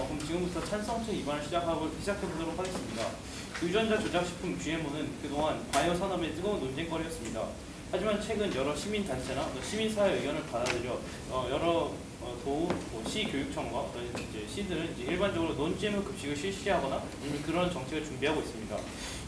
그럼 지금부터 찬성책 위반을 시작해보도록 하겠습니다. 유전자 조작식품 GMO는 그동안 바이오 산업의 뜨거운 논쟁거리였습니다. 하지만 최근 여러 시민단체나 시민사회 의견을 받아들여 여러 도, 시교육청과 시들은 일반적으로 논GMO 급식을 실시하거나 그런 정책을 준비하고 있습니다.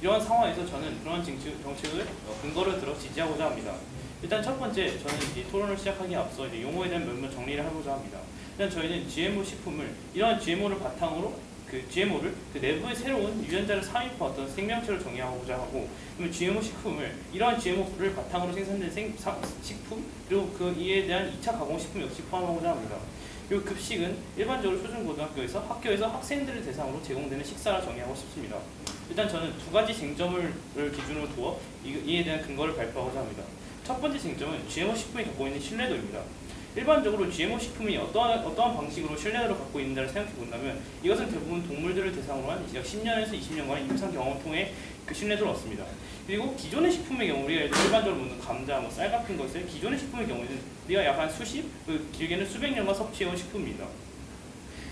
이러한 상황에서 저는 그러한 정책을 근거를 들어 지지하고자 합니다. 일단 첫 번째, 저는 토론을 시작하기에 앞서 용어에 대한 몇몇 정리를 해보자 합니다. 일단 저희는 GMO 식품을 이러한 GMO를 바탕으로 GMO를 내부의 새로운 유전자를 삽입한 어떤 생명체로 정의하고자 하고, 그러면 GMO 식품을 이러한 GMO를 바탕으로 생산된 식품 그리고 이에 대한 2차 가공 식품 역시 포함하고자 합니다. 그리고 급식은 일반적으로 초중고등학교에서 학교에서 학생들을 대상으로 제공되는 식사라 정의하고 싶습니다. 일단 저는 두 가지 쟁점을 기준으로 두어 이에 대한 근거를 발표하고자 합니다. 첫 번째 쟁점은 GMO 식품이 갖고 있는 신뢰도입니다. 일반적으로 GMO 식품이 어떠한 방식으로 신뢰도를 갖고 있는지를 생각해 본다면 이것은 대부분 동물들을 대상으로 한 약 10년에서 20년간의 임상 경험을 통해 그 신뢰도를 얻습니다. 그리고 기존의 식품의 경우 우리가 일반적으로 먹는 감자, 쌀 같은 것을 기존의 식품의 경우에는 우리가 약 한 수십, 길게는 수백 년간 섭취해온 식품입니다.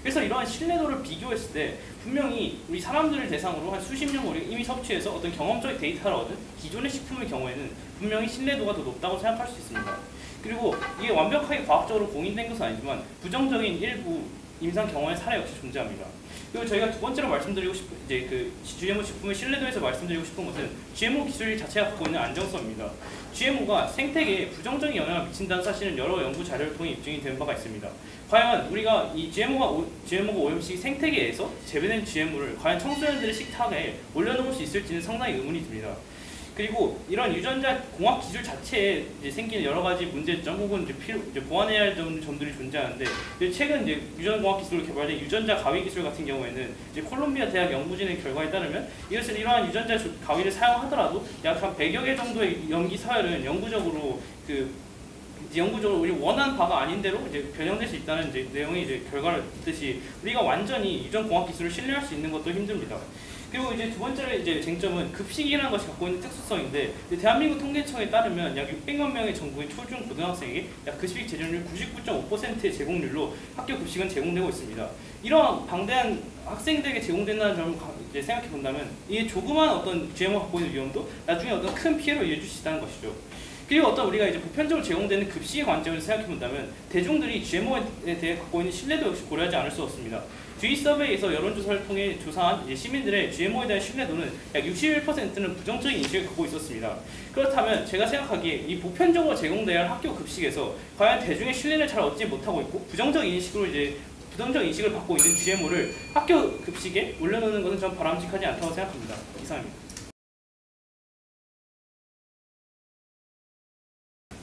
그래서 이러한 신뢰도를 비교했을 때 분명히 우리 사람들을 대상으로 한 수십 년 우리가 이미 섭취해서 어떤 경험적 데이터를 얻은 기존의 식품의 경우에는 분명히 신뢰도가 더 높다고 생각할 수 있습니다. 그리고 이게 완벽하게 과학적으로 공인된 것은 아니지만 부정적인 일부 임상 경험의 사례 역시 존재합니다. 그리고 저희가 두 번째로 말씀드리고 싶은 GMO 식품의 신뢰도에서 말씀드리고 싶은 것은 GMO 기술 자체가 갖고 있는 안정성입니다. GMO가 생태계에 부정적인 영향을 미친다는 사실은 여러 연구 자료를 통해 입증이 된 바가 있습니다. 과연 우리가 이 GMO가 오염시 생태계에서 재배된 GMO를 과연 청소년들의 식탁에 올려놓을 수 있을지는 상당히 의문이 듭니다. 그리고 이런 유전자 공학 기술 자체에 생기는 여러 가지 문제점 혹은 보완해야 할 점들이 존재하는데, 최근 유전자 공학 기술로 개발된 유전자 가위 기술 같은 경우에는 콜롬비아 대학 연구진의 결과에 따르면 이러한 유전자 가위를 사용하더라도 약 한 100여 개 정도의 염기 사혈은 영구적으로 우리 원하는 바가 아닌 대로 변형될 수 있다는 내용의 결과를 듣듯이 우리가 완전히 유전 공학 기술을 신뢰할 수 있는 것도 힘듭니다. 그리고 두 번째로 쟁점은 급식이라는 것이 갖고 있는 특수성인데, 대한민국 통계청에 따르면 약 600만 명의 전국의 초중 고등학생에게 약 급식 제공률 99.5%의 제공률로 학교 급식은 제공되고 있습니다. 이러한 방대한 학생들에게 제공된다는 점을 생각해 본다면 이 조그만 어떤 GMO 갖고 있는 위험도 나중에 어떤 큰 피해로 이어질 수 있다는 것이죠. 그리고 우리가 보편적으로 제공되는 급식의 관점에서 생각해 본다면 대중들이 GMO에 대해 갖고 있는 신뢰도 역시 고려하지 않을 수 없습니다. 주위 서베이에서 여론조사를 통해 조사한 시민들의 GMO에 대한 신뢰도는 약 61%는 부정적인 인식을 갖고 있었습니다. 그렇다면 제가 생각하기에 이 보편적으로 제공돼야 할 학교 급식에서 과연 대중의 신뢰를 잘 얻지 못하고 있고 부정적 인식을 갖고 있는 GMO를 학교 급식에 올려놓는 것은 전 바람직하지 않다고 생각합니다. 이상입니다.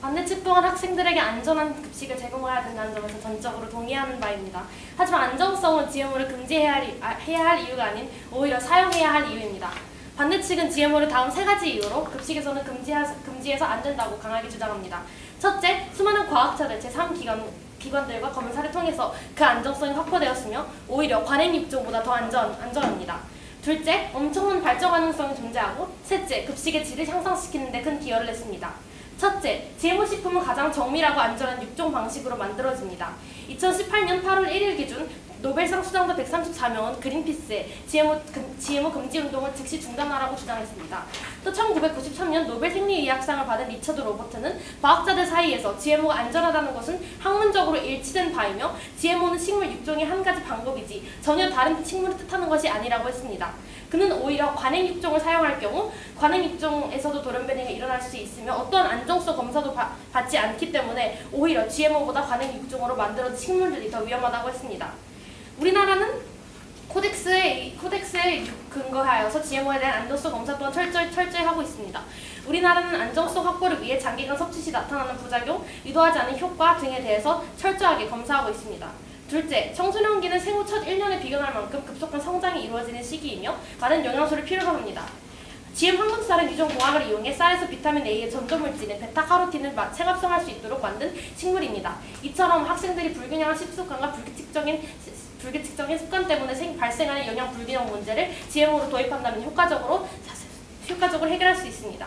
반대측 또한 학생들에게 안전한 급식을 제공해야 된다는 점에서 전적으로 동의하는 바입니다. 하지만 안정성은 GMO를 금지해야 할 이유가 아닌 오히려 사용해야 할 이유입니다. 반대측은 GMO를 다음 세 가지 이유로 급식에서는 금지해서 안 된다고 강하게 주장합니다. 첫째, 수많은 과학자들 제3기관들과 검사를 통해서 그 안정성이 확보되었으며 오히려 관행 육종보다 더 안전합니다. 둘째, 엄청난 발전 가능성이 존재하고 셋째, 급식의 질을 향상시키는 데 큰 기여를 했습니다. 첫째, GMO 식품은 가장 정밀하고 안전한 육종 방식으로 만들어집니다. 2018년 8월 1일 기준 노벨상 수상자 134명은 그린피스에 GMO 금지 운동을 즉시 중단하라고 주장했습니다. 또 1993년 노벨 생리의학상을 받은 리처드 로버트는 과학자들 사이에서 GMO가 안전하다는 것은 학문적으로 일치된 바이며 GMO는 식물 육종의 한 가지 방법이지 전혀 다른 식물을 뜻하는 것이 아니라고 했습니다. 그는 오히려 관행 육종을 사용할 경우 관행 육종에서도 돌연변이가 일어날 수 있으며 어떠한 안정성 검사도 받지 않기 때문에 오히려 GMO보다 관행 육종으로 만들어진 식물들이 더 위험하다고 했습니다. 우리나라는 코덱스에 근거하여서 GMO에 대한 안전성 검사 또한 철저히 하고 있습니다. 우리나라는 안정성 확보를 위해 장기간 섭취 시 나타나는 부작용, 의도하지 않은 효과 등에 대해서 철저하게 검사하고 있습니다. 둘째, 청소년기는 생후 첫 1년에 비견할 만큼 급속한 성장이 이루어지는 시기이며 많은 영양소를 필요로 합니다. GM 항문살은 유전공학을 이용해 쌀에서 비타민 A의 전조물질인 베타카로틴을 체갑성할 수 있도록 만든 식물입니다. 이처럼 학생들이 불균형한 식습관과 불규칙적인 습관 때문에 발생하는 영양 불균형 문제를 GMO로 도입한다면 효과적으로 해결할 수 있습니다.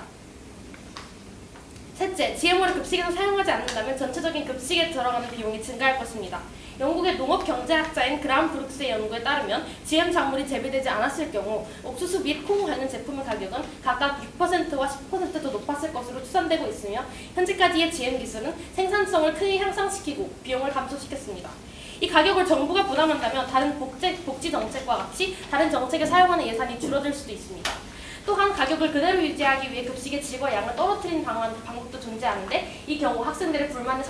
셋째, GMO를 급식에서 사용하지 않는다면 전체적인 급식에 들어가는 비용이 증가할 것입니다. 영국의 농업 경제학자인 그라함 브룩스의 연구에 따르면 GM 작물이 재배되지 않았을 경우 옥수수 및 콩 관련 제품의 가격은 각각 6%와 10%더 높았을 것으로 추산되고 있으며 현재까지의 GM 기술은 생산성을 크게 향상시키고 비용을 감소시켰습니다. 이 가격을 정부가 부담한다면 다른 복지 정책과 같이 다른 정책에 사용하는 예산이 줄어들 수도 있습니다. 또한 가격을 그대로 유지하기 위해 급식의 질과 양을 떨어뜨리는 방법도 존재하는데 이 경우 학생들의 불만을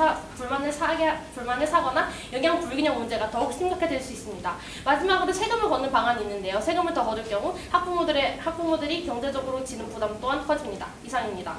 사거나 영양 불균형 문제가 더욱 심각해질 수 있습니다. 마지막으로 세금을 걷는 방안이 있는데요. 세금을 더 거둘 경우 학부모들이 경제적으로 지는 부담 또한 커집니다. 이상입니다.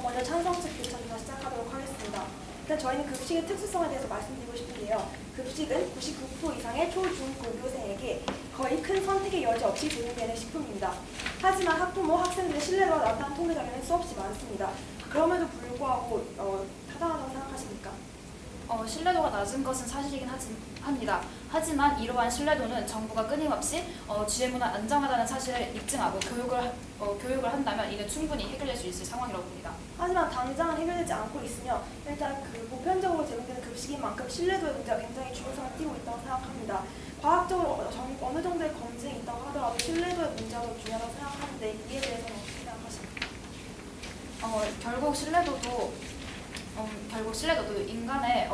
먼저 찬성책 교차조사 시작하도록 하겠습니다. 일단 저희는 급식의 특수성에 대해서 말씀드리고 싶은데요. 급식은 99% 이상의 초, 중, 고교생에게 거의 큰 선택의 여지 없이 제공되는 식품입니다. 하지만 학부모, 학생들의 신뢰가 나타난 통계 자료는 수없이 많습니다. 그럼에도 불구하고 타당하다고 생각하십니까? 신뢰도가 낮은 것은 사실이긴 합니다. 하지만 이러한 신뢰도는 정부가 끊임없이 GMO는 안정하다는 사실을 입증하고 교육을 한다면 이는 충분히 해결될 수 있을 상황이라고 봅니다. 하지만 당장은 해결되지 않고 있으며 일단 보편적으로 제공되는 급식인 만큼 신뢰도의 문제가 굉장히 중요성을 띠고 있다고 생각합니다. 과학적으로 어느 정도의 검증이 있다고 하더라도 신뢰도의 문제가 더 중요하다고 생각하는데 이에 대해서는 어떻게 생각하십니까? 결국 신뢰도도 인간의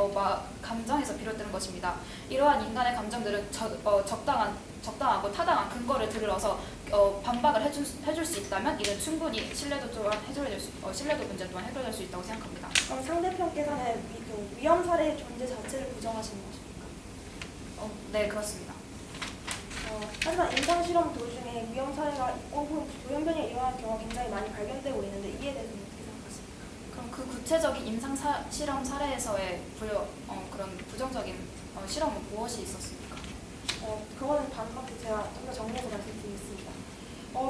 감정에서 비롯되는 것입니다. 이러한 인간의 감정들은 적당하고 타당한 근거를 들어서 반박을 해줄 수 있다면 이는 충분히 신뢰도 문제 또한 해결될 수 있다고 생각합니다. 그럼 상대편께서는 위험 사례의 존재 자체를 부정하시는 것입니까? 네, 그렇습니다. 하지만 임상실험 도중에 위험 사례가 혹은 돌연변이가 일어나는 경우가 굉장히 많이 발견되고 있는데 이에 대해서는 어떻게 생각하십니까? 그럼 그 구체적인 임상 실험 사례에서의 그런 부정적인 실험은 무엇이 있었습니까? 그거는 반박해 제가 좀 더 정리해서 말씀드리겠습니다.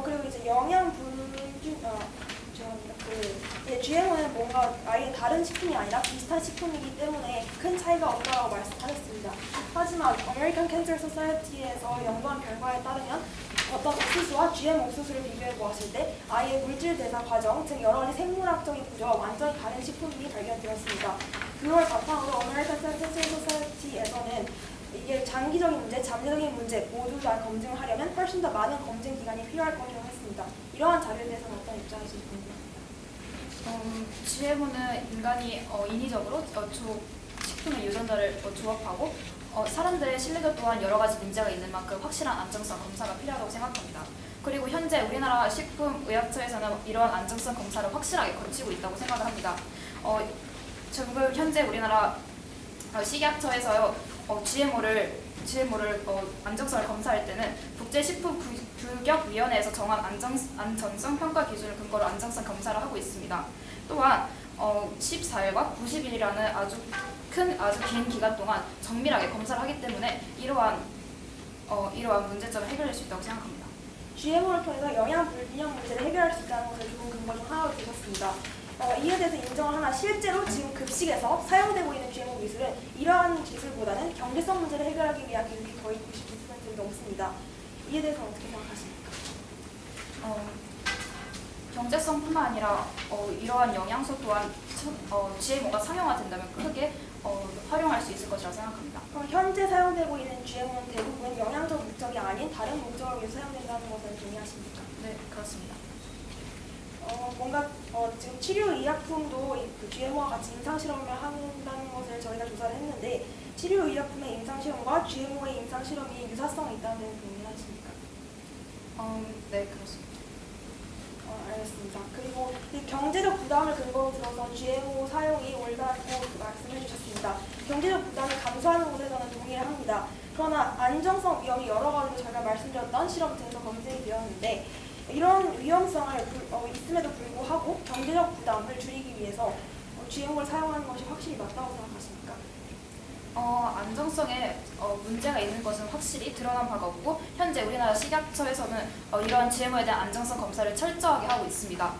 그리고 이제 영양 죄송합니다. GMO는 뭔가 아예 다른 식품이 아니라 비슷한 식품이기 때문에 큰 차이가 없다고 말씀하셨습니다. 하지만 American Cancer Society에서 연구한 결과에 따르면 어떤 옥수수와 GM 옥수수를 비교해 보았을 때 아예 물질 대사 과정, 즉 여러 가지 생물학적인 구조와 완전히 다른 식품이 발견되었습니다. 그걸 바탕으로 American Cancer Society에서는 이게 장기적인 문제, 잠재적인 문제 모두 다 검증을 하려면 훨씬 더 많은 검증 기간이 필요할 것이라고 했습니다. 이러한 자료에 대해서는 어떤 입장이신지 궁금합니다. GMO는 인간이 인위적으로 식품의 유전자를 조합하고 사람들의 신뢰도 또한 여러 가지 문제가 있는 만큼 확실한 안정성 검사가 필요하다고 생각합니다. 그리고 현재 우리나라 식품의학처에서는 이러한 안정성 검사를 확실하게 거치고 있다고 생각을 합니다. 지금 현재 우리나라 식약처에서요 GMO를 안정성을 검사할 때는 국제식품규격위원회에서 정한 안전성 평가 기준을 근거로 안정성 검사를 하고 있습니다. 또한 14일과 90일이라는 아주 긴 기간 동안 정밀하게 검사를 하기 때문에 이러한 문제점을 해결할 수 있다고 생각합니다. GMO를 통해서 영양 불균형 문제를 해결할 수 있다는 것을 좋은 근거 중 하나로 주셨습니다. 이에 대해서 인정을 하나 실제로 지금 급식에서 사용되고 있는 GMO 기술은 이러한 기술보다는 경제성 문제를 해결하기 위한 기술이 거의 99% 넘습니다. 이에 대해서 어떻게 생각하십니까? 경제성뿐만 아니라 이러한 영양소 또한 GMO가 상용화된다면 크게 활용할 수 있을 것이라 생각합니다. 그럼 현재 사용되고 있는 GMO는 대부분 영양적 목적이 아닌 다른 목적을 위해서 사용된다는 것은 동의하십니까? 네, 그렇습니다. 지금 치료의약품도 GMO와 같이 임상실험을 한다는 것을 저희가 조사를 했는데 치료의약품의 임상실험과 GMO의 임상실험이 유사성이 있다는 데는 동의하십니까? 네, 그렇습니다. 알겠습니다. 그리고 이 경제적 부담을 근거로 들어서 GMO 사용이 옳다고 말씀해 주셨습니다. 경제적 부담을 감수하는 곳에서는 동의를 합니다. 그러나 안정성 위험이 여러 가지로 저희가 말씀드렸던 실험 등에서 검증이 되었는데 이런 위험성을 있음에도 불구하고 경제적 부담을 줄이기 위해서 GMO를 사용하는 것이 확실히 맞다고 생각하십니까? 안정성에 문제가 있는 것은 확실히 드러난 바가 없고 현재 우리나라 식약처에서는 이러한 GMO에 대한 안정성 검사를 철저하게 하고 있습니다.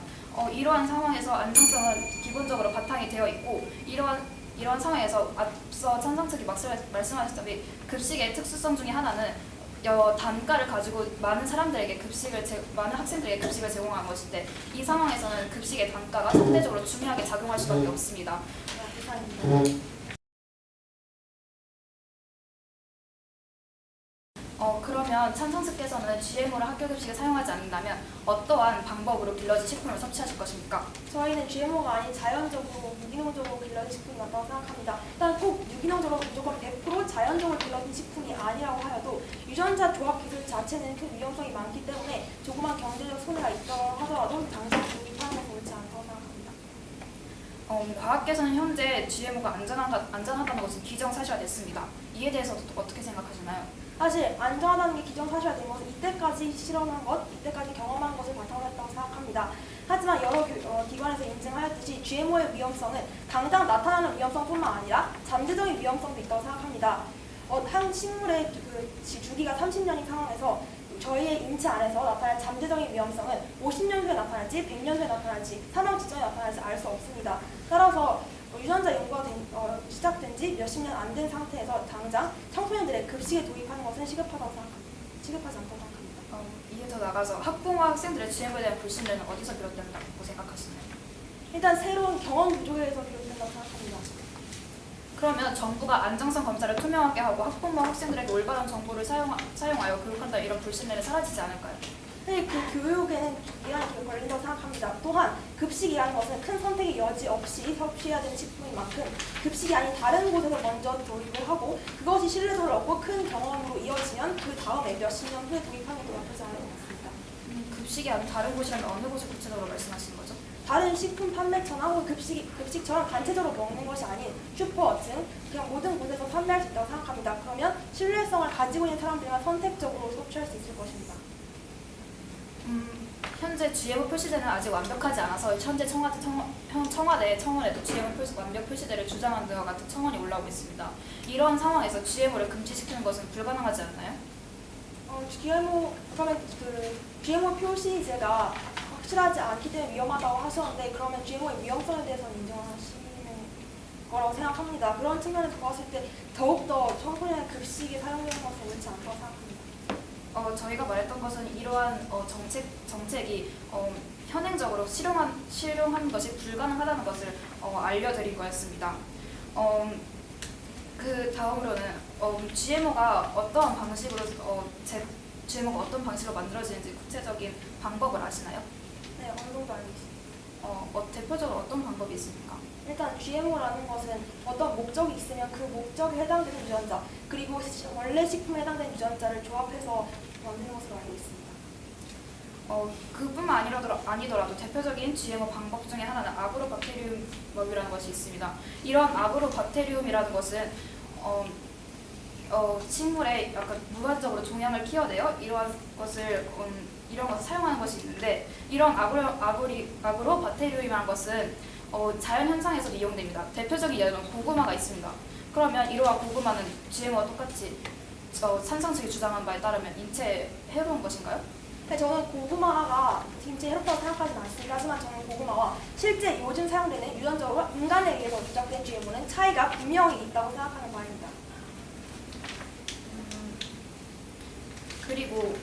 이러한 상황에서 안정성은 기본적으로 바탕이 되어 있고 이러한 상황에서 앞서 찬성측이 말씀하셨다시피 급식의 특수성 중에 하나는 단가를 가지고 많은 학생들에게 급식을 제공한 것인데 이 상황에서는 급식의 단가가 상대적으로 중요하게 작용할 수밖에 없습니다. 이상입니다. 그러면 찬성측께서는 GMO를 학교 급식에 사용하지 않는다면 어떠한 방법으로 길러진 식품을 섭취하실 것입니까? 저희는 GMO가 아닌 자연적으로 유기농적으로 길러진 식품이 맞다고 생각합니다. 일단 꼭 유기농적으로 무조건 100% 자연적으로 길러진 식품이 아니라고 하여도 유전자 조합 기술 자체는 큰 위험성이 많기 때문에 조그만 경제적 손해가 있다고 하더라도 당장 도입하는 것은 옳지 않다고 생각합니다. 과학계에서는 현재 GMO가 안전하다는 것은 기정사실화됐습니다. 이에 대해서 어떻게 생각하시나요? 사실 안전하다는 게 기정사실화된 것은 이때까지 실험한 것, 이때까지 경험한 것을 바탕으로 했다고 생각합니다. 하지만 여러 기관에서 인증하였듯이 GMO의 위험성은 당장 나타나는 위험성뿐만 아니라 잠재적인 위험성도 있다고 생각합니다. 한 식물의 주기가 30년인 상황에서 저희의 인체 안에서 나타날 잠재적인 위험성은 50년 후에 나타날지 100년 후에 나타날지 사망 직전에 나타날지 알 수 없습니다. 따라서 유전자 연구가 시작된 지 몇십 년 안 된 상태에서 당장 청소년들의 급식에 도입하는 것은 시급하지 않다고 생각합니다. 이에 더 나가서 학부모 학생들의 GMO에 대한 불신뢰는 어디서 비롯된다고 생각하시나요? 일단 새로운 경험 부족에서 비롯된다고 생각합니다. 그러면 정부가 안정성 검사를 투명하게 하고 학부모 학생들에게 올바른 정보를 사용하여 교육한다 이런 불신뢰는 사라지지 않을까요? 사실 그 교육에는 기간이 걸린다고 생각합니다. 또한 급식이라는 것은 큰 선택의 여지 없이 섭취해야 되는 식품인 만큼 급식이 아닌 다른 곳에서 먼저 도입을 하고 그것이 신뢰도를 얻고 큰 경험으로 이어지면 그 다음에 몇십 년 후에 도입하는 것도 나쁘지 않을 것 같습니다. 급식이 아닌 다른 곳이라면 어느 곳을 구체적으로 말씀하시는 거죠? 다른 식품 판매처나 혹은 급식처럼 단체적으로 먹는 것이 아닌 슈퍼 등 그냥 모든 곳에서 판매할 수 있다고 생각합니다. 그러면 신뢰성을 가지고 있는 사람들만 선택적으로 섭취할 수 있을 것입니다. 현재 GMO 표시대는 아직 완벽하지 않아서 현재 청와대에도 GMO 완벽 표시대를 주장하는 등과 같은 청원이 올라오고 있습니다. 이런 상황에서 GMO를 금지시키는 것은 불가능하지 않나요? GMO 표시제가 확실하지 않기 때문에 위험하다고 하셨는데 그러면 GMO의 위험성에 대해서는 인정하시는 거라고 생각합니다. 그런 측면에서 봤을 때 더욱더 청소년의 급식에 사용되는 것은 옳지 않다고 생각합니다. 저희가 말했던 것은 이러한 정책이 현행적으로 실용하는 것이 불가능하다는 것을 알려드린 거였습니다. 그 다음으로는 GMO가 어떤 방식으로 만들어지는지 구체적인 방법을 아시나요? 네, 어느 정도 알고 있습니다. 대표적으로 어떤 방법이 있습니까? 일단 GMO라는 것은 어떤 목적이 있으면 그 목적에 해당되는 유전자 그리고 원래 식품에 해당되는 유전자를 조합해서 만드는 것으로 알고 있습니다. 그뿐만 아니더라도 대표적인 GMO 방법 중에 하나는 아그로박테리움이라는 것이 있습니다. 이런 아그로박테리움이라는 것은 식물에 약간 무한적으로 종양을 키워내어 이런 것을 사용하는 것이 있는데 이런 아그로박테리움이라는 것은 자연 현상에서도 이용됩니다. 대표적인 예로는 고구마가 있습니다. 그러면 이러한 고구마는 GMO와 똑같이 찬성측이 주장한 바에 따르면 인체에 해로운 것인가요? 네, 저는 고구마가 인체에 해롭다고 생각하지는 않습니다. 하지만 저는 고구마와 실제 요즘 사용되는 유전적으로 인간에 의해서 조작된 GMO는 차이가 분명히 있다고 생각하는 바입니다. 그리고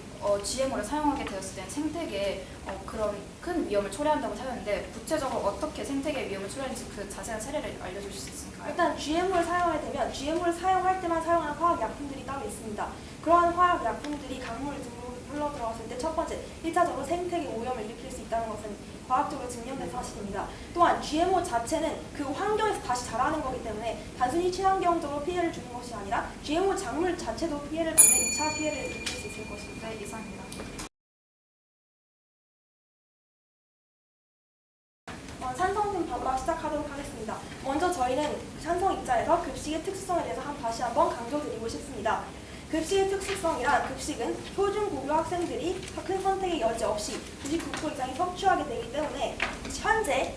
GMO를 사용하게 되었을 때 생태계에 그런 큰 위험을 초래한다고 하는데 구체적으로 어떻게 생태계 위험을 초래하는지 그 자세한 사례를 알려주실 수 있을까요? 일단 GMO를 사용하게 되면 GMO를 사용할 때만 사용하는 화학약품들이 따로 있습니다. 그러한 화학약품들이 강물 등으로 흘러 들어갔을 때 첫 번째, 1차적으로 생태계 오염을 일으킬 수 있다는 것은 과학적으로 증명된 사실입니다. 또한 GMO 자체는 그 환경에서 다시 자라는 거기 때문에 단순히 친환경적으로 피해를 주는 것이 아니라 GMO 작물 자체도 피해를 받는 2차 피해를 일으킬 수 있을 것입니다. 네, 이상입니다. 찬성팀 반박 시작하도록 하겠습니다. 먼저 저희는 찬성 입장에서 급식의 특수성에 대해서 다시 한번 강조드리고 싶습니다. 급식의 특수성이란 급식은 초중고교 학생들이 큰 선택의 여지 없이 99% 이상이 섭취하게 되기 때문에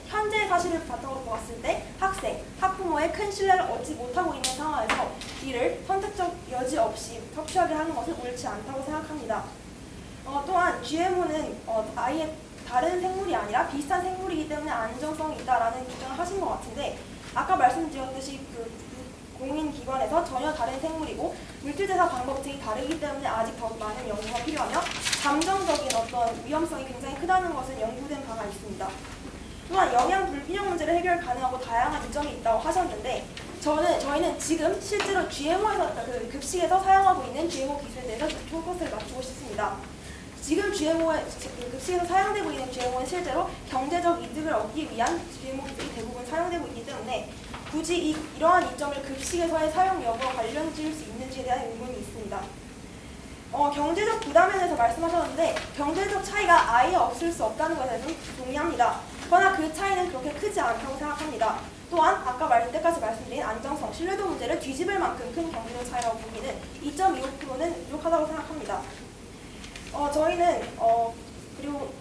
현재의 사실을 바탕으로 보았을 때 학생, 학부모의 큰 신뢰를 얻지 못하고 있는 상황에서 B를 선택적 여지 없이 섭취하게 하는 것은 옳지 않다고 생각합니다. 또한 GMO는 아예 다른 생물이 아니라 비슷한 생물이기 때문에 안정성이 있다라는 주장을 하신 것 같은데, 아까 말씀드렸듯이 공인기관에서 전혀 다른 생물이고 물질대사 방법 등이 다르기 때문에 아직 더 많은 연구가 필요하며 잠정적인 어떤 위험성이 굉장히 크다는 것은 연구된 바가 있습니다. 또한 영양 불균형 문제를 해결 가능하고 다양한 이점이 있다고 하셨는데, 저희는 지금 실제로 GMO에서 급식에서 사용하고 있는 GMO 기술에 대해서 포커스를 맞추고 싶습니다. 지금 급식에서 사용되고 있는 GMO는 실제로 경제적 이득을 얻기 위한 GMO 기술이 대부분 사용되고 있기 때문에 굳이 이러한 이점을 급식에서의 사용 여부와 관련 지을 수 있는지에 대한 의문이 있습니다. 경제적 부담에 대해서 말씀하셨는데, 경제적 차이가 아예 없을 수 없다는 것에 대해서 동의합니다. 그러나 그 차이는 그렇게 크지 않다고 생각합니다. 또한 아까 이때까지 말씀드린 안정성, 신뢰도 문제를 뒤집을 만큼 큰 경제적 차이라고 보기는 2.25%는 부족하다고 생각합니다. 저희는 그리고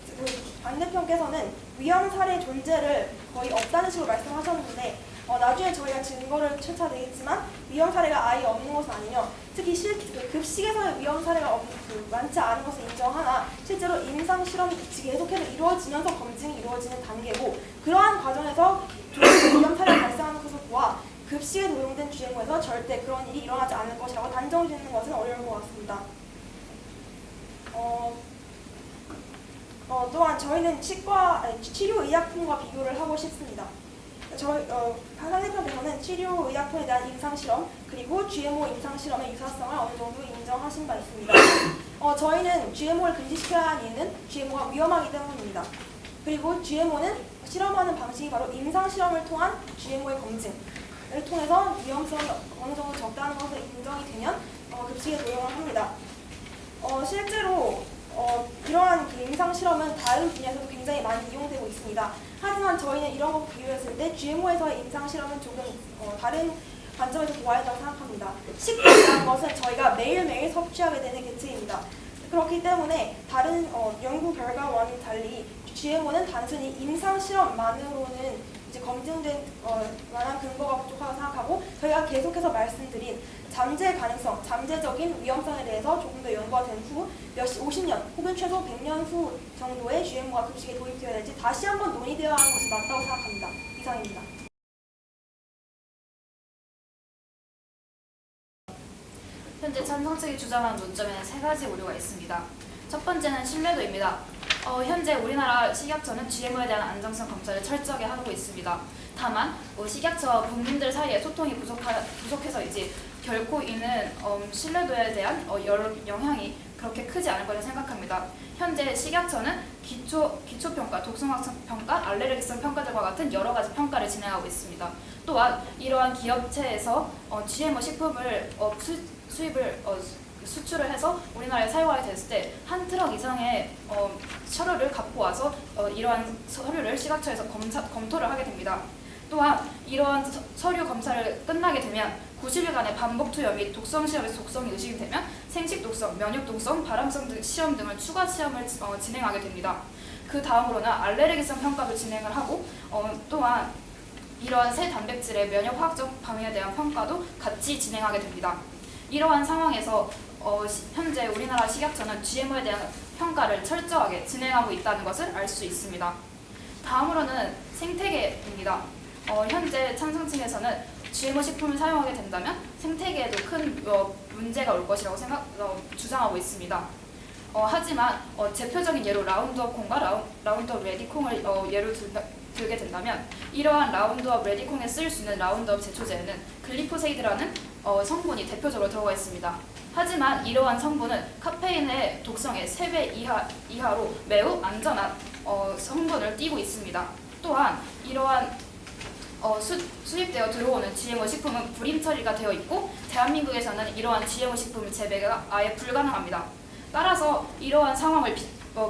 반대편께서는 위험 사례 존재를 거의 없다는 식으로 말씀하셨는데, 나중에 저희가 증거를 찾아내겠지만 위험 사례가 아예 없는 것은 아니며, 특히 급식에서의 위험 사례가 많지 않은 것을 인정하나 실제로 임상 실험이 계속해서 이루어지면서 검증이 이루어지는 단계고, 그러한 과정에서 위험 사례가 발생하는 것을 보아 급식에 도용된 GMO에서 절대 그런 일이 일어나지 않을 것이라고 단정 짓는 것은 어려울 것 같습니다. 또한 저희는 치료의약품과 비교를 하고 싶습니다. 상대편에서는 치료의약품에 대한 임상실험 그리고 GMO 임상실험의 유사성을 어느 정도 인정하신 바 있습니다. 저희는 GMO를 금지시켜야 하는 이유는 GMO가 위험하기 때문입니다. 그리고 GMO는 실험하는 방식이 바로 임상실험을 통한 GMO의 검증을 통해서 위험성이 어느 정도 적다는 것을 인정이 되면 급식에 도용을 합니다. 실제로 이러한 임상 실험은 다른 분야에서도 굉장히 많이 이용되고 있습니다. 하지만 저희는 이런 거 비교했을 때 GMO에서의 임상 실험은 조금 다른 관점에서 보아야 한다고 생각합니다. 식품이라는 것은 저희가 매일매일 섭취하게 되는 개체입니다. 그렇기 때문에 다른 연구 결과와는 달리 GMO는 단순히 임상 실험만으로는 이제 검증된 만한 근거가 부족하다고 생각하고, 저희가 계속해서 말씀드린 잠재 가능성, 잠재적인 위험성에 대해서 조금 더 연구가 된 후 50년 혹은 최소 100년 후 정도의 GMO가 급식에 도입되어야 될지 다시 한번 논의되어야 하는 것이 맞다고 생각합니다. 이상입니다. 현재 찬성 측이 주장하는 논점에는 세 가지 오류가 있습니다. 첫 번째는 신뢰도입니다. 현재 우리나라 식약처는 GMO에 대한 안정성 검사를 철저하게 하고 있습니다. 다만 식약처와 국민들 사이에 소통이 부족해서 이제 결코 이는 신뢰도에 대한 영향이 그렇게 크지 않을 거라 생각합니다. 현재 식약처는 기초평가, 독성학적 평가, 알레르기성 평가들과 같은 여러 가지 평가를 진행하고 있습니다. 또한 이러한 기업체에서 GMO 식품을 수출을 해서 우리나라에 사용하게 됐을 때 한 트럭 이상의 서류를 갖고 와서 이러한 서류를 식약처에서 검토를 하게 됩니다. 또한 이러한 서류 검사를 끝나게 되면 90일간의 반복 투여 및 독성 시험에서 독성이 의심이 되면 생식 독성, 면역 독성, 발암성 시험 등을 추가 시험을 진행하게 됩니다. 그 다음으로는 알레르기성 평가도 진행을 하고 또한 이러한 새 단백질의 면역 화학적 반응에 대한 평가도 같이 진행하게 됩니다. 이러한 상황에서 현재 우리나라 식약처는 GMO에 대한 평가를 철저하게 진행하고 있다는 것을 알 수 있습니다. 다음으로는 생태계입니다. 현재 찬성층에서는 GMO 식품을 사용하게 된다면 생태계에도 큰 문제가 올 것이라고 주장하고 있습니다. 하지만 대표적인 예로 라운드업 콩과 라운드업 레디콩을 예로 들게 된다면, 이러한 라운드업 레디콩에 쓰일 수 있는 라운드업 제초제에는 글리포세이드라는 성분이 대표적으로 들어가 있습니다. 하지만 이러한 성분은 카페인의 독성의 3배 이하로 매우 안전한 성분을 띠고 있습니다. 또한 이러한 수입되어 들어오는 GMO 식품은 불임 처리가 되어 있고, 대한민국에서는 이러한 GMO 식품 재배가 아예 불가능합니다. 따라서 이러한 상황을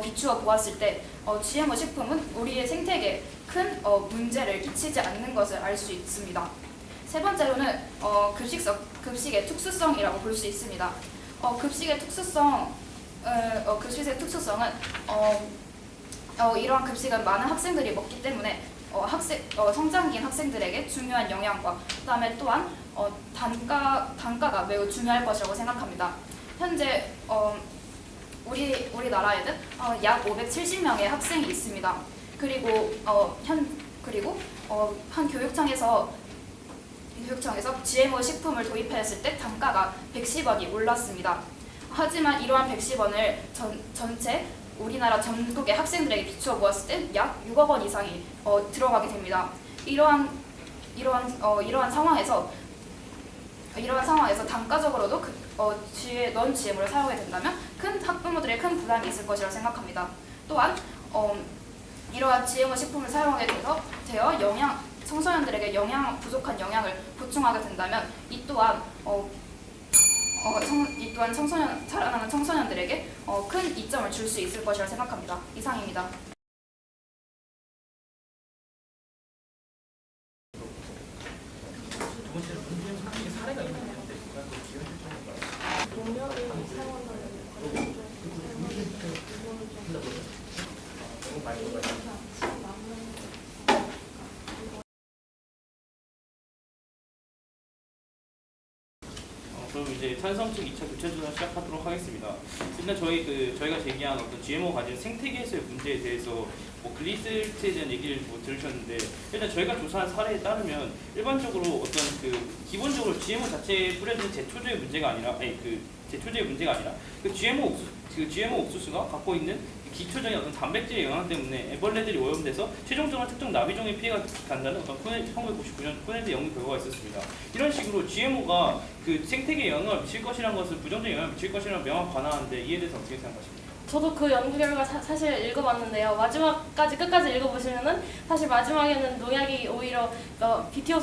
비추어 보았을 때 GMO 식품은 우리의 생태계에 큰 문제를 끼치지 않는 것을 알 수 있습니다. 세 번째로는 급식의 특수성이라고 볼 수 있습니다. 급식의 특수성은 이러한 급식은 많은 학생들이 먹기 때문에 성장기인 학생들에게 중요한 영향과 그다음에 또한 단가가 매우 중요할 것이라고 생각합니다. 현재 우리나라에는 약 570명의 학생이 있습니다. 그리고 한 교육청에서 GMO 식품을 도입했을 때 단가가 110원이 올랐습니다. 하지만 이러한 110원을 전체 우리나라 전국의 학생들에게 비추어 보았을 때 약 6억 원 이상이 들어가게 됩니다. 이러한 상황에서 단가적으로도 넌 GMO를 사용하게 된다면 학부모들의 큰 부담이 있을 것이라고 생각합니다. 또한 이러한 GMO 식품을 사용하게 되어 청소년들에게 부족한 영양을 보충하게 된다면 이 또한 자라나는 청소년들에게 큰 이점을 줄 수 있을 것이라고 생각합니다. 이상입니다. 두 번째로 문제는 상당히 사례가 있는데 그럼 이제 탄성 측 2차 교체 조사 시작하도록 하겠습니다. 일단 저희가 제기한 어떤 GMO 가진 생태계에서의 문제에 대해서 글리세리트에 대한 얘기를 들으셨는데, 일단 저희가 조사한 사례에 따르면 일반적으로 기본적으로 GMO 자체에 뿌려지는 제초제의 문제가 아니라 GMO 옥수수가 갖고 있는 기초적인 어떤 단백질의 영향 때문에 애벌레들이 오염돼서 최종적으로 특정 나비종의 피해가 간다는 어떤 1999년 코넬드 연구 결과가 있었습니다. 이런 식으로 GMO가 그 생태계에 영향을 미칠 것이라는 것을 부정적인 영향을 미칠 것이라는 명확 반화하는데 이에 대해서 어떻게 생각하십니까? 저도 그 연구 결과 사실 읽어봤는데요. 끝까지 읽어보시면은 사실 마지막에는 농약이 오히려 BT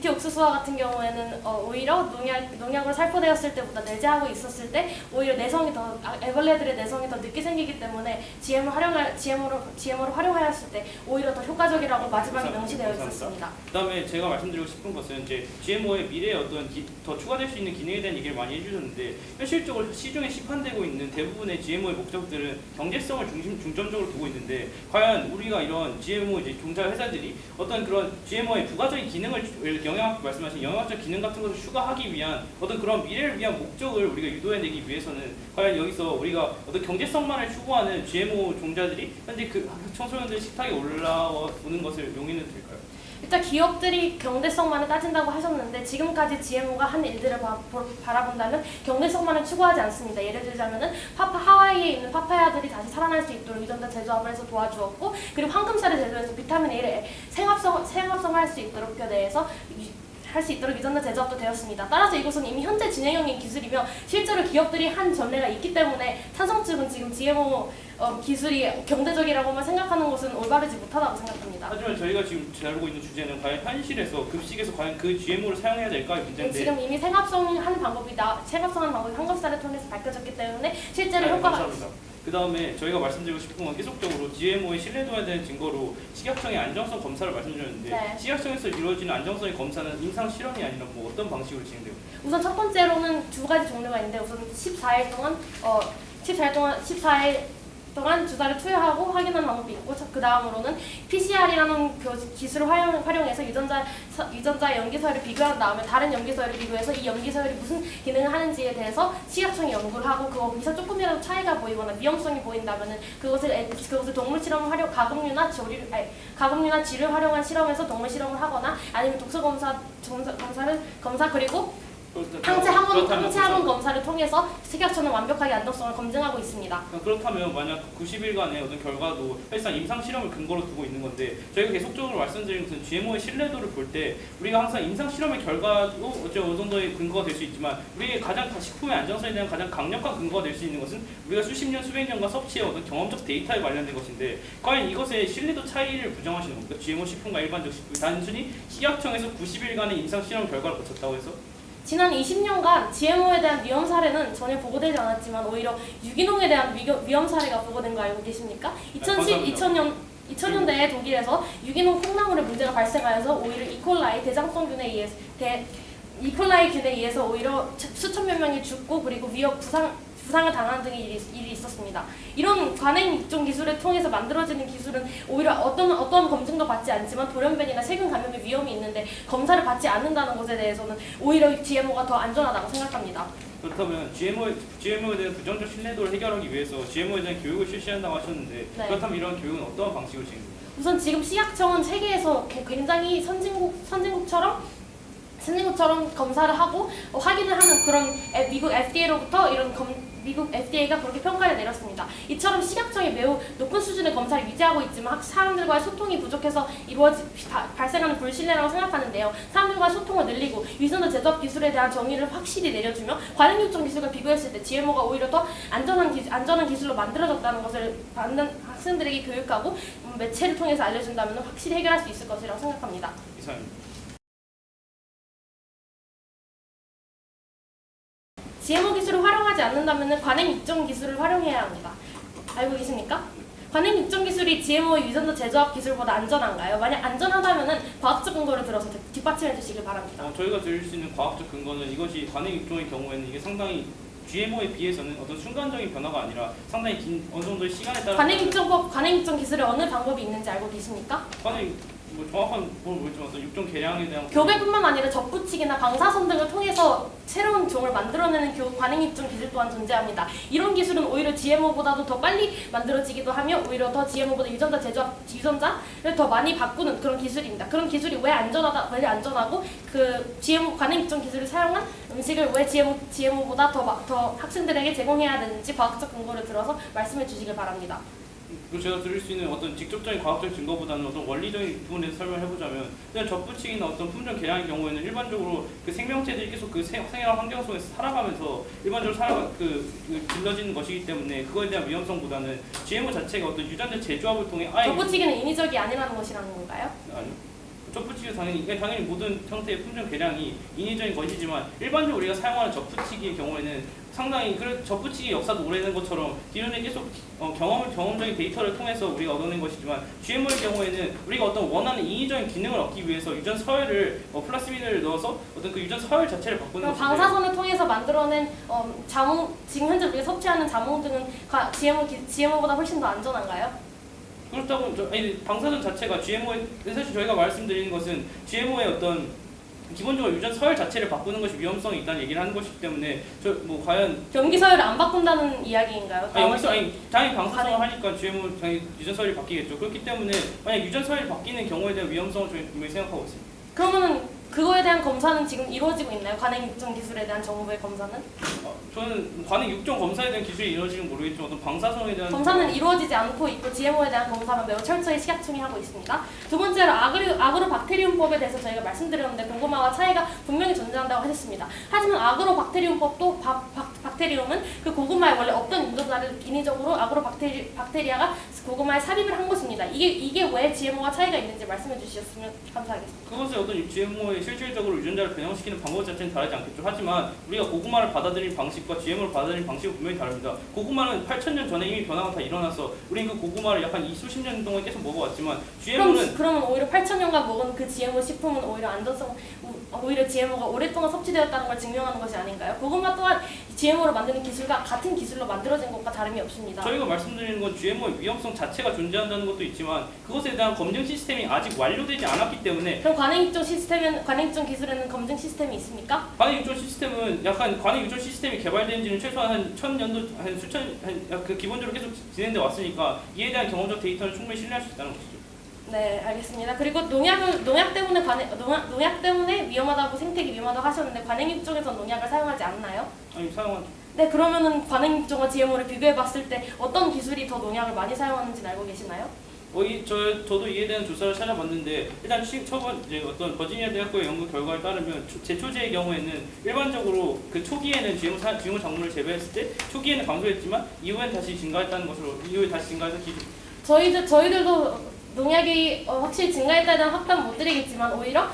옥수수와 같은 경우에는 오히려 농약으로 살포되었을 때보다 내재하고 있었을 때 오히려 애벌레들의 내성이 더 늦게 생기기 때문에 GMO를 활용하였을 때 오히려 더 효과적이라고 마지막에 명시되어 있었습니다. 그다음에 제가 말씀드리고 싶은 것은 이제 GMO의 미래에 어떤 더 추가될 수 있는 기능에 대한 얘기를 많이 해주셨는데, 현실적으로 시중에 시판되고 있는 대부분의 GMO의 목적들은 경제성을 중점적으로 두고 있는데, 과연 우리가 이런 GMO 종자 회사들이 어떤 그런 GMO의 부가적인 기능을 말씀하신 영양학적 기능 같은 것을 추가하기 위한 어떤 그런 미래를 위한 목적을 우리가 유도해내기 위해서는 과연 여기서 우리가 어떤 경제성만을 추구하는 GMO 종자들이 현재 그 청소년들 식탁에 올라오는 것을 용인해도 될까요? 일단 기업들이 경제성만을 따진다고 하셨는데, 지금까지 GMO가 한 일들을 바라본다면 경제성만을 추구하지 않습니다. 예를 들자면은 하와이에 있는 파파야들이 다시 살아날 수 있도록 유전자 재조합을 해서 도와주었고, 그리고 황금살을 제조해서 비타민 A를 생합성할 수 있도록 유전자 제조합도 되었습니다. 따라서 이것은 이미 현재 진행형인 기술이며 실제로 기업들이 한 전례가 있기 때문에 찬성 측은 지금 GMO 기술이 경제적이라고만 생각하는 것은 올바르지 못하다고 생각합니다. 하지만 저희가 지금 다루고 있는 주제는 과연 현실에서 급식에서 과연 그 GMO를 사용해야 될까의 문제인데, 지금 이미 생합성하는 방법이 황금살을 통해서 밝혀졌기 때문에 실제로 효과가 감사합니다. 그 다음에 저희가 말씀드리고 싶은 건 계속적으로 GMO의 신뢰도에 대한 증거로 식약청의 안정성 검사를 말씀드렸는데, 네. 식약청에서 이루어지는 안정성의 검사는 임상 실험이 아니라 어떤 방식으로 진행되고? 우선 첫 번째로는 두 가지 종류가 있는데, 우선 14일 동안 주사를 투여하고 확인하는 방법이 있고, 그 다음으로는 PCR이라는 기술을 활용해서 유전자 염기서열을 비교한 다음에 다른 염기서열을 비교해서 이 염기서열이 무슨 기능을 하는지에 대해서 식약청이 연구를 하고, 거기서 조금이라도 차이가 보이거나 위험성이 보인다면은 그것을 동물 실험 가금류나 쥐를 활용한 실험에서 동물 실험을 하거나, 아니면 독소 검사 그리고 항체 항원 검사를 통해서 식약청은 완벽하게 안정성을 검증하고 있습니다. 그렇다면 만약 90일간의 어떤 결과도 사실상 임상 실험을 근거로 두고 있는 건데, 저희가 계속적으로 말씀드리는 것은 GMO의 신뢰도를 볼 때 우리가 항상 임상 실험의 결과도 어느 정도의 근거가 될 수 있지만, 우리의 식품의 안정성에 대한 가장 강력한 근거가 될 수 있는 것은 우리가 수십 년 수백 년간 섭취해 어떤 경험적 데이터에 관련된 것인데, 과연 이것의 신뢰도 차이를 부정하시는 겁니까? GMO 식품과 일반적 식품, 단순히 식약청에서 90일간의 임상 실험 결과를 거쳤다고 해서? 지난 20년간 GMO에 대한 위험 사례는 전혀 보고되지 않았지만 오히려 유기농에 대한 위험 사례가 보고된 거 알고 계십니까? 2000년대에 독일에서 유기농 콩나물에 문제가 발생하여서 오히려 이콜라이 균에 의해서 오히려 수천몇 명이 죽고, 그리고 부상을 당하는 등의 일이 있었습니다. 이런 관행 육종 기술을 통해서 만들어지는 기술은 오히려 어떤 검증도 받지 않지만 돌연변이나 세균 감염의 위험이 있는데 검사를 받지 않는다는 것에 대해서는 오히려 GMO가 더 안전하다고 생각합니다. 그렇다면 GMO에 대한 부정적 신뢰도를 해결하기 위해서 GMO에 대한 교육을 실시한다고 하셨는데 네. 그렇다면 이런 교육은 어떤 방식으로 진행됩니까? 우선 지금 식약청은 세계에서 굉장히 선진국처럼 검사를 하고 확인을 하는 그런 미국 FDA로부터 미국 FDA가 그렇게 평가를 내렸습니다. 이처럼 식약청이 매우 높은 수준의 검사를 유지하고 있지만 사람들과의 소통이 부족해서 발생하는 불신뢰라고 생각하는데요. 사람들과의 소통을 늘리고 위생도 제조업 기술에 대한 정의를 확실히 내려주며 관행육종 기술과 비교했을 때 GMO가 오히려 더 안전한 기술로 만들어졌다는 것을 받는 학생들에게 교육하고 매체를 통해서 알려준다면 확실히 해결할 수 있을 것이라고 생각합니다. 이상입니다. GMO 기술을 활용하지 않는다면 관행 육종 기술을 활용해야 합니다. 알고 계십니까? 관행 육종 기술이 GMO의 유전자 제조업 기술보다 안전한가요? 만약 안전하다면 과학적 근거를 들어서 뒷받침해 주시길 바랍니다. 저희가 드릴 수 있는 과학적 근거는 이것이 관행 육종의 경우에는 이게 상당히 GMO에 비해서는 어떤 순간적인 변화가 아니라 상당히 긴 어느 정도의 시간에 따라 관행 육종 기술에 어느 방법이 있는지 알고 계십니까? 뭐 정확한 뭘 모르지만 어떤 육종 개량에 대한 교배뿐만 아니라 접붙이기나 방사선 등을 통해서 새로운 종을 만들어내는 관행 육종 기술 또한 존재합니다. 이런 기술은 오히려 GMO보다도 더 빨리 만들어지기도 하며 오히려 더 GMO보다 유전자를 더 많이 바꾸는 그런 기술입니다. 그런 기술이 왜 안전하고 그 GMO 관행 육종 기술을 사용한 음식을 왜 GMO보다 더 학생들에게 제공해야 되는지 과학적 근거를 들어서 말씀해 주시길 바랍니다. 제가 드릴 수 있는 어떤 직접적인 과학적 증거보다는 어떤 원리적인 부분에서 설명해보자면 일단 접붙이기나 어떤 품종 개량의 경우에는 일반적으로 그 생명체들이 계속 그 생활 환경 속에서 살아가면서 일반적으로 길러지는 것이기 때문에 그거에 대한 위험성보다는 GMO 자체가 어떤 유전자 재조합을 통해 접붙이기는 인위적이 아니라는 것이라는 건가요? 아니요. 접붙이기 당연히 모든 형태의 품종 개량이 인위적인 것이지만 일반적으로 우리가 사용하는 접붙이기의 경우에는 상당히 접붙이기 역사도 오래된 것처럼 기존에 계속 경험적인 데이터를 통해서 우리가 얻어낸 것이지만 GMO의 경우에는 우리가 어떤 원하는 인위적인 기능을 얻기 위해서 유전 서열을 플라스민을 넣어서 어떤 그 유전 서열 자체를 바꾸는 것인데 방사선을 통해서 만들어낸 지금 현재 우리가 섭취하는 자몽 등은 GMO보다 훨씬 더 안전한가요? 그렇다고 방사선 자체가 GMO에 사실 저희가 말씀드리는 것은 GMO의 어떤 기본적으로 유전 서열 자체를 바꾸는 것이 위험성이 있다는 얘기를 하는 것이기 때문에 과연 염기 서열을 안 바꾼다는 이야기인가요? 당연히 방사선을 하니까 GMO 당연히 유전 서열이 바뀌겠죠. 그렇기 때문에 만약 유전 서열이 바뀌는 경우에 대한 위험성을 저희 분명히 생각하고 있습니다. 그러면은 그거에 대한 검사는 지금 이루어지고 있나요? 관행 육종 기술에 대한 정부의 검사는? 저는 관행 육종 검사에 대한 기술이 이루어지는 모르겠지만 어떤 방사선에 대한 검사는 이루어지지 않고 있고 GMO에 대한 검사만 매우 철저히 식약청이 하고 있습니다. 두 번째로 아그로박테리움법에 대해서 저희가 말씀드렸는데 고구마와 차이가 분명히 존재한다고 하셨습니다. 하지만 아그로박테리움법도 박테리움은 그 고구마에 원래 없던 유전자를 인위적으로 아그로박테리아가 고구마에 삽입을 한 것입니다. 이게 왜 GMO와 차이가 있는지 말씀해 주셨으면 감사하겠습니다. 그것의 어떤 GMO의 실질적으로 유전자를 변형시키는 방법 자체는 다르지 않겠죠. 하지만 우리가 고구마를 받아들인 방식과 GMO를 받아들인 방식은 분명히 다릅니다. 고구마는 8,000년 전에 이미 변화가 다 일어나서 우리는 그 고구마를 약 한 수십 년 동안 계속 먹어왔지만 GMO는 그러면 오히려 8,000년간 먹은 그 GMO 식품은 오히려 GMO가 오랫동안 섭취되었다는 걸 증명하는 것이 아닌가요? 고구마 또한 GMO로 만드는 기술과 같은 기술로 만들어진 것과 다름이 없습니다. 저희가 말씀드리는 건 GMO의 위험성 자체가 존재한다는 것도 있지만 그것에 대한 검증 시스템이 아직 완료되지 않았기 때문에 그럼 관행육종 기술에는 검증 시스템이 있습니까? 관행육종 시스템은 관행육종 시스템이 개발된 지는 최소한 한 1000년도 기본적으로 계속 진행돼 왔으니까 이에 대한 경험적 데이터는 충분히 신뢰할 수 있다는 것이죠. 네, 알겠습니다. 그리고 농약 때문에 위험하다고 생태계 위험하다고 하셨는데 관행육종에서 농약을 사용하지 않나요? 아니 사용한 네, 그러면은 관행육종과 GMO를 비교해봤을 때 어떤 기술이 더 농약을 많이 사용하는지는 알고 계시나요? 저도 이에 대한 조사를 찾아봤는데 일단 어떤 버지니아 대학교의 연구 결과에 따르면 제초제의 경우에는 일반적으로 그 초기에는 GMO 작물을 재배했을 때 초기에는 감소했지만 이후에 다시 증가해서 저희들도 농약이 확실히 증가했다에 대한 확답은 못 드리겠지만 오히려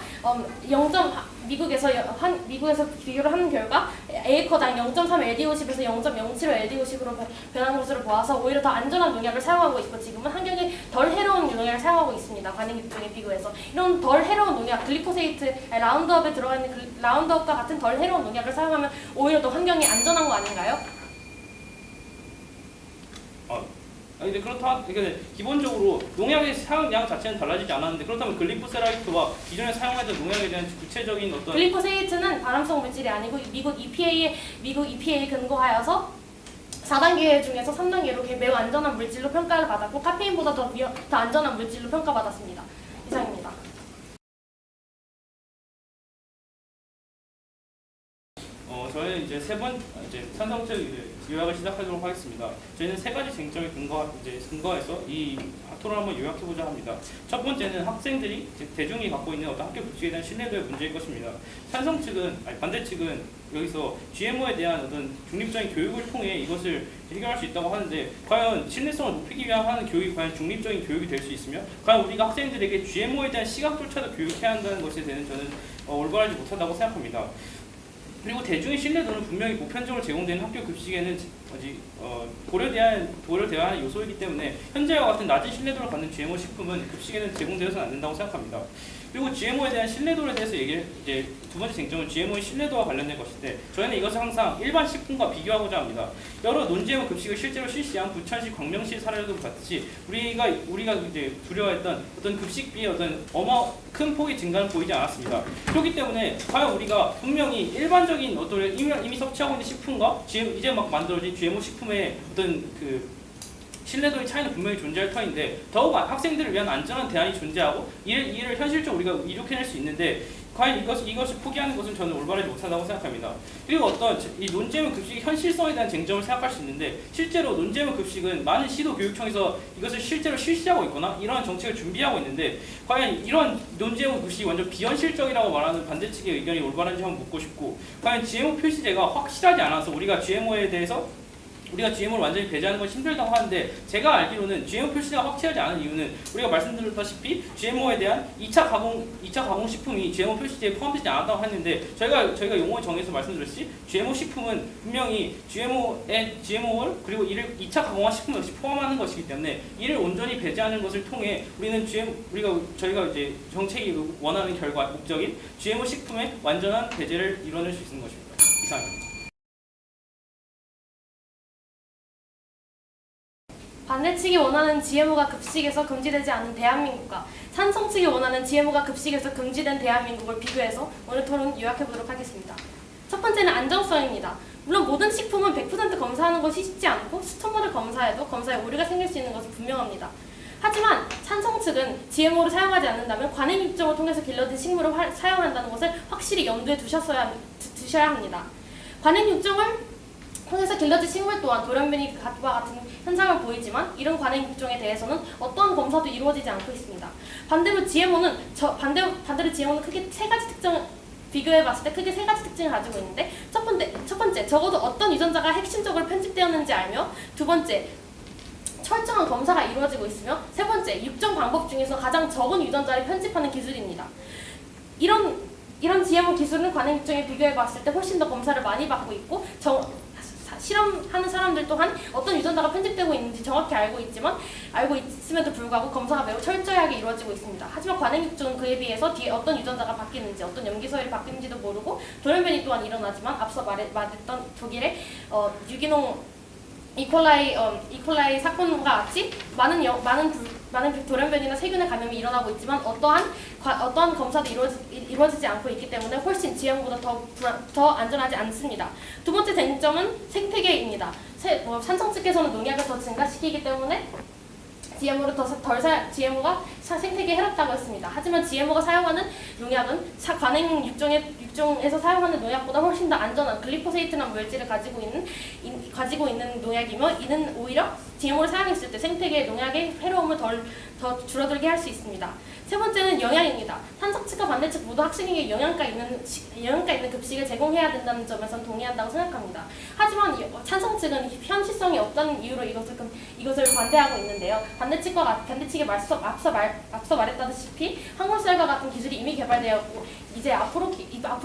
미국에서 비교를 하는 결과 에이커당 0.3 LD50에서 0.07 LD50으로 변한 것으로 보아서 오히려 더 안전한 농약을 사용하고 있고 지금은 환경에 덜 해로운 농약을 사용하고 있습니다. 관행육종에 비교해서 이런 덜 해로운 농약, 라운드업에 들어가 있는 라운드업과 같은 덜 해로운 농약을 사용하면 오히려 더 환경이 안전한 거 아닌가요? 근데 그러니까 기본적으로 농약의 사용량 자체는 달라지지 않았는데 그렇다면 글리포세라이트와 기존에 사용하던 농약에 대한 구체적인 어떤 글리포세이트는 발암성 물질이 아니고 미국 EPA에 근거하여서 4단계 중에서 3단계로 매우 안전한 물질로 평가를 받았고 카페인보다 더 안전한 물질로 평가받았습니다. 이상입니다. 저희는 이제 찬성적 요약을 시작하도록 하겠습니다. 저희는 세 가지 쟁점에 근거해서 이 토론을 한번 요약해보자 합니다. 첫 번째는 학생들이 대중이 갖고 있는 어떤 학교 급식에 대한 신뢰도의 문제일 것입니다. 반대 측은 여기서 GMO에 대한 어떤 중립적인 교육을 통해 이것을 해결할 수 있다고 하는데 과연 신뢰성을 높이기 위한 하는 교육이 과연 중립적인 교육이 될 수 있으며 과연 우리가 학생들에게 GMO에 대한 시각조차도 교육해야 한다는 것에 대해서 저는 올바르지 못하다고 생각합니다. 그리고 대중의 신뢰도는 분명히 보편적으로 제공되는 학교 급식에는 고려되어야 하는 요소이기 때문에 현재와 같은 낮은 신뢰도를 갖는 GMO 식품은 급식에는 제공되어서는 안 된다고 생각합니다. 그리고 GMO에 대한 신뢰도에 대해서 두 번째 쟁점은 GMO의 신뢰도와 관련된 것인데 저희는 이것을 항상 일반 식품과 비교하고자 합니다. 여러 논GMO 급식을 실제로 실시한 부천시, 광명시 사례도 같이 우리가 두려워했던 어떤 급식비의 어떤 큰 폭의 증가는 보이지 않았습니다. 그렇기 때문에 과연 우리가 분명히 일반적인 어떤 이미 섭취하고 있는 식품과 이제 막 만들어진 GMO 식품의 어떤 신뢰도의 차이는 분명히 존재할 터인데 더욱 학생들을 위한 안전한 대안이 존재하고 이를 현실적으로 우리가 이룩해낼 수 있는데 과연 이것을 포기하는 것은 저는 올바르지 못하다고 생각합니다. 그리고 이 논GMO 급식의 현실성에 대한 쟁점을 생각할 수 있는데 실제로 논GMO 급식은 많은 시도 교육청에서 이것을 실제로 실시하고 있거나 이러한 정책을 준비하고 있는데 과연 이런 논GMO 급식이 완전 비현실적이라고 말하는 반대 측의 의견이 올바른지 한번 묻고 싶고 과연 GMO 표시제가 확실하지 않아서 우리가 GMO를 완전히 배제하는 건 힘들다고 하는데 제가 알기로는 GMO 표시가 확실하지 않은 이유는 우리가 말씀드렸다시피 GMO에 대한 2차 가공 식품이 GMO 표시제에 포함되지 않았다고 했는데 저희가 용어 정해서 말씀드렸듯이 GMO 식품은 분명히 GMO를 그리고 이를 2차 가공한 식품 역시 포함하는 것이기 때문에 이를 온전히 배제하는 것을 통해 저희가 정책이 원하는 목적인 GMO 식품의 완전한 배제를 이뤄낼 수 있는 것입니다. 이상입니다. 반대 측이 원하는 GMO가 급식에서 금지되지 않은 대한민국과 찬성 측이 원하는 GMO가 급식에서 금지된 대한민국을 비교해서 오늘 토론 요약해보도록 하겠습니다. 첫 번째는 안정성입니다. 물론 모든 식품은 100% 검사하는 것이 쉽지 않고 수천번을 검사해도 검사에 오류가 생길 수 있는 것은 분명합니다. 하지만 찬성 측은 GMO를 사용하지 않는다면 관행 육종을 통해서 길러진 식물을 사용한다는 것을 확실히 염두에 두셔야 합니다. 관행 육종을 통해서 길러진 식물 또한 돌연변이와 같은 현상을 보이지만 이런 관행 육종에 대해서는 어떠한 검사도 이루어지지 않고 있습니다. 반대로 GMO는 크게 세 가지 비교해봤을 때 크게 세 가지 특징을 가지고 있는데 첫 번째 적어도 어떤 유전자가 핵심적으로 편집되었는지 알며 두 번째 철저한 검사가 이루어지고 있으며 세 번째 육종 방법 중에서 가장 적은 유전자를 편집하는 기술입니다. 이런 GMO 기술은 관행 육종에 비교해봤을 때 훨씬 더 검사를 많이 받고 있고 실험하는 사람들 또한 어떤 유전자가 편집되고 있는지 정확히 알고 있음에도 불구하고 검사가 매우 철저하게 이루어지고 있습니다. 하지만 관행 육종은 그에 비해서 뒤에 어떤 유전자가 바뀌는지 어떤 염기서열이 바뀌는지도 모르고 돌연변이 또한 일어나지만 앞서 말했던 독일의 유기농 이콜라이 사건과 같이 많은 돌연변이나 세균의 감염이 일어나고 있지만 어떠한 검사도 이루어지지 않고 있기 때문에 훨씬 GMO보다 더 안전하지 않습니다. 두 번째 쟁점은 생태계입니다. 찬성 측에서는 농약을 더 증가시키기 때문에 GMO가 생태계에 해롭다고 했습니다. 하지만 GMO가 사용하는 농약은 관행 육종에서 사용하는 농약보다 훨씬 더 안전한 글리포세이트라는 물질을 가지고 있는 농약이며 이는 오히려 GMO를 사용했을 때 생태계의 농약의 해로움을 더 줄어들게 할 수 있습니다. 세 번째는 영양입니다. 찬성 측과 반대 측 모두 학생에게 영양가 있는 급식을 제공해야 된다는 점에선 동의한다고 생각합니다. 하지만 찬성 측은 현실성이 없다는 이유로 이것을 반대하고 있는데요. 반대 측이 앞서 말했다시피 항물살과 같은 기술이 이미 개발되었고 이제 앞으로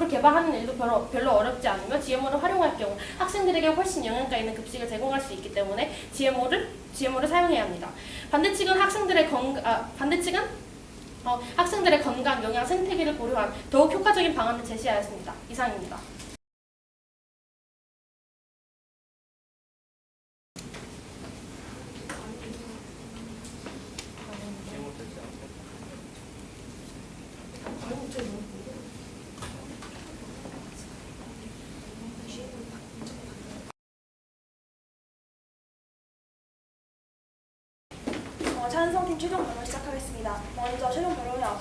개발하는 일도 별로 어렵지 않으며 GMO를 활용할 경우 학생들에게 훨씬 영양가 있는 급식을 제공할 수 있기 때문에 GMO를 사용해야 합니다. 반대 측은 학생들의 건강, 영양, 생태계를 고려한 더욱 효과적인 방안을 제시하였습니다. 이상입니다.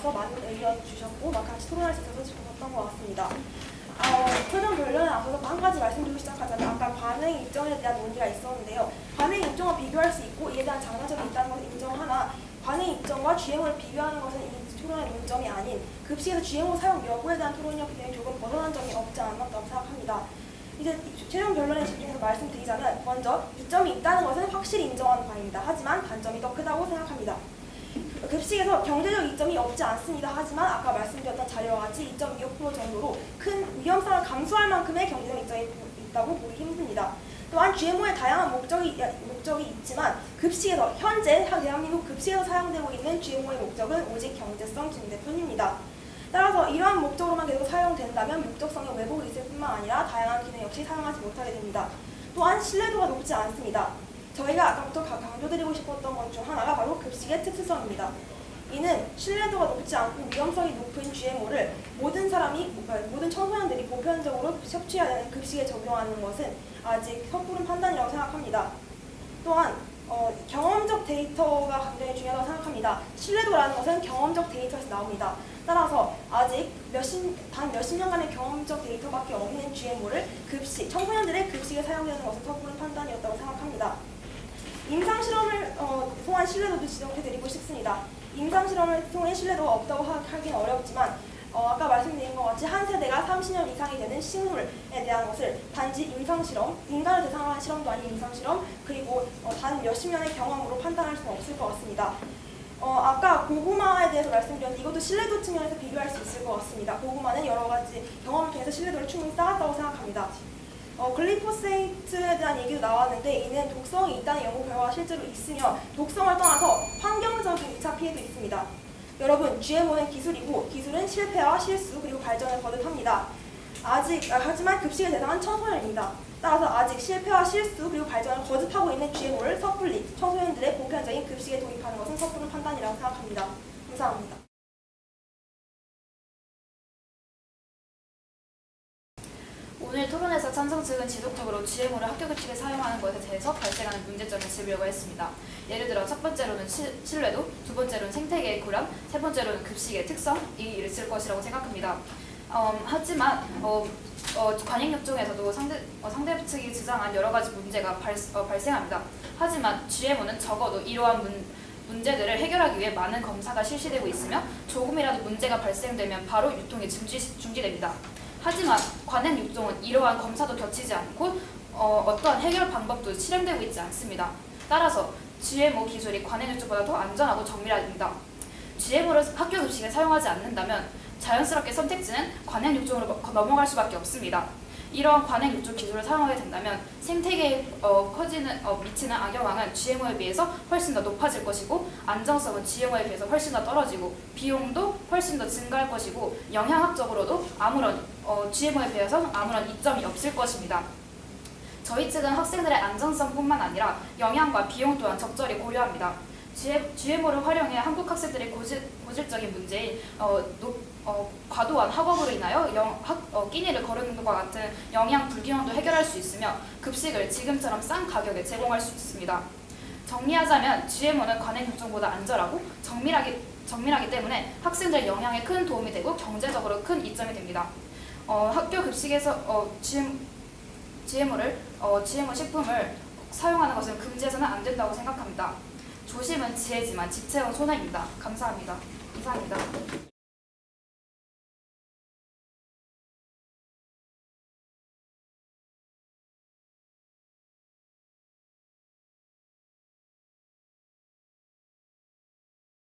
대해서 많은 의견 주셨고 같이 토론할 수 있어서 즐거웠던 것 같습니다. 최종 결론에 앞서서 한 가지 말씀드리고 시작하자면 아까 관행 입점에 대한 논의가 있었는데요. 관행 입점과 비교할 수 있고 이에 대한 장단점이 있다는 것을 인정하나 관행 입점과 GMO를 비교하는 것은 이 토론의 논점이 아닌 급식에서 GMO 사용 여부에 대한 토론이었기 때문에 조금 벗어난 점이 없지 않았다고 생각합니다. 이제 최종 결론에 집중해서 말씀드리자면 먼저 이점이 있다는 것은 확실히 인정하는 바입니다. 하지만 단점이 더 크다고 생각합니다. 급식에서 경제적 이점이 없지 않습니다. 하지만 아까 말씀드렸던 자료와 같이 2.25% 정도로 큰 위험성을 감수할 만큼의 경제적 이점이 있다고 보기 힘듭니다. 또한 GMO의 다양한 목적이 있지만 급식에서 현재 대한민국 급식에서 사용되고 있는 GMO의 목적은 오직 경제성 증대뿐입니다. 따라서 이러한 목적으로만 계속 사용된다면 목적성의 왜곡이 있을 뿐만 아니라 다양한 기능 역시 사용하지 못하게 됩니다. 또한 신뢰도가 높지 않습니다. 저희가 아까부터 강조드리고 싶었던 것 중 하나가 바로 급식의 특수성입니다. 이는 신뢰도가 높지 않고 위험성이 높은 GMO를 모든 청소년들이 보편적으로 섭취해야 되는 급식에 적용하는 것은 아직 섣부른 판단이라고 생각합니다. 또한 경험적 데이터가 굉장히 중요하다고 생각합니다. 신뢰도라는 것은 경험적 데이터에서 나옵니다. 따라서 아직 단 몇십 년간의 경험적 데이터밖에 없는 GMO를 청소년들의 급식에 사용되는 것은 섣부른 판단이었다고 생각합니다. 임상실험을 통한 신뢰도도 지적해드리고 싶습니다. 임상실험을 통해 신뢰도가 없다고 하기는 어렵지만 아까 말씀드린 것 같이 한 세대가 30년 이상이 되는 식물에 대한 것을 단지 임상실험, 인간을 대상으로 한 실험도 아닌 임상실험, 그리고 단 몇십 년의 경험으로 판단할 수는 없을 것 같습니다. 아까 고구마에 대해서 말씀드렸는데 이것도 신뢰도 측면에서 비교할 수 있을 것 같습니다. 고구마는 여러 가지 경험을 통해서 신뢰도를 충분히 쌓았다고 생각합니다. 글리포세이트에 대한 얘기도 나왔는데 이는 독성이 있다는 연구 결과가 실제로 있으며 독성을 떠나서 환경적인 2차 피해도 있습니다. 여러분, GMO는 기술이고 기술은 실패와 실수 그리고 발전을 거듭합니다. 하지만 급식의 대상은 청소년입니다. 따라서 아직 실패와 실수 그리고 발전을 거듭하고 있는 GMO를 섣불리 청소년들의 보편적인 급식에 도입하는 것은 섣부른 판단이라고 생각합니다. 감사합니다. 오늘 토론에서 찬성 측은 지속적으로 GMO를 학교 급식에 사용하는 것에 대해서 발생하는 문제점을 짚으려고 했습니다. 예를 들어 첫 번째로는 신뢰도, 두 번째로는 생태계의 고려, 세 번째로는 급식의 특성이 있을 것이라고 생각합니다. 하지만 관행육종에서도 상대 측이 주장한 여러 가지 문제가 발생합니다. 하지만 GMO는 적어도 이러한 문제들을 해결하기 위해 많은 검사가 실시되고 있으며 조금이라도 문제가 발생되면 바로 유통이 중지됩니다. 하지만 관행육종은 이러한 검사도 거치지 않고 어떠한 해결 방법도 실행되고 있지 않습니다. 따라서 GMO 기술이 관행육종보다 더 안전하고 정밀합니다. GMO를 학교 급식에 사용하지 않는다면 자연스럽게 선택지는 관행육종으로 넘어갈 수밖에 없습니다. 이러한 관행육종 기술을 사용하게 된다면 생태계에 미치는 악영향은 GMO에 비해서 훨씬 더 높아질 것이고 안정성은 GMO에 비해서 훨씬 더 떨어지고 비용도 훨씬 더 증가할 것이고 영양학적으로도 GMO에 비해서 아무런 이점이 없을 것입니다. 저희 측은 학생들의 안전성뿐만 아니라 영양과 비용 또한 적절히 고려합니다. GMO를 활용해 한국 학생들의 고질적인 문제인 과도한 학업으로 인하여 끼니를 거르는 것과 같은 영양 불균형도 해결할 수 있으며 급식을 지금처럼 싼 가격에 제공할 수 있습니다. 정리하자면 GMO는 관행육종보다 안전하고 정밀하기 때문에 학생들의 영양에 큰 도움이 되고 경제적으로 큰 이점이 됩니다. 학교 급식에서 GMO 식품을 사용하는 것은 금지해서는 안 된다고 생각합니다. 조심은 지혜지만 지체는 손해입니다. 감사합니다.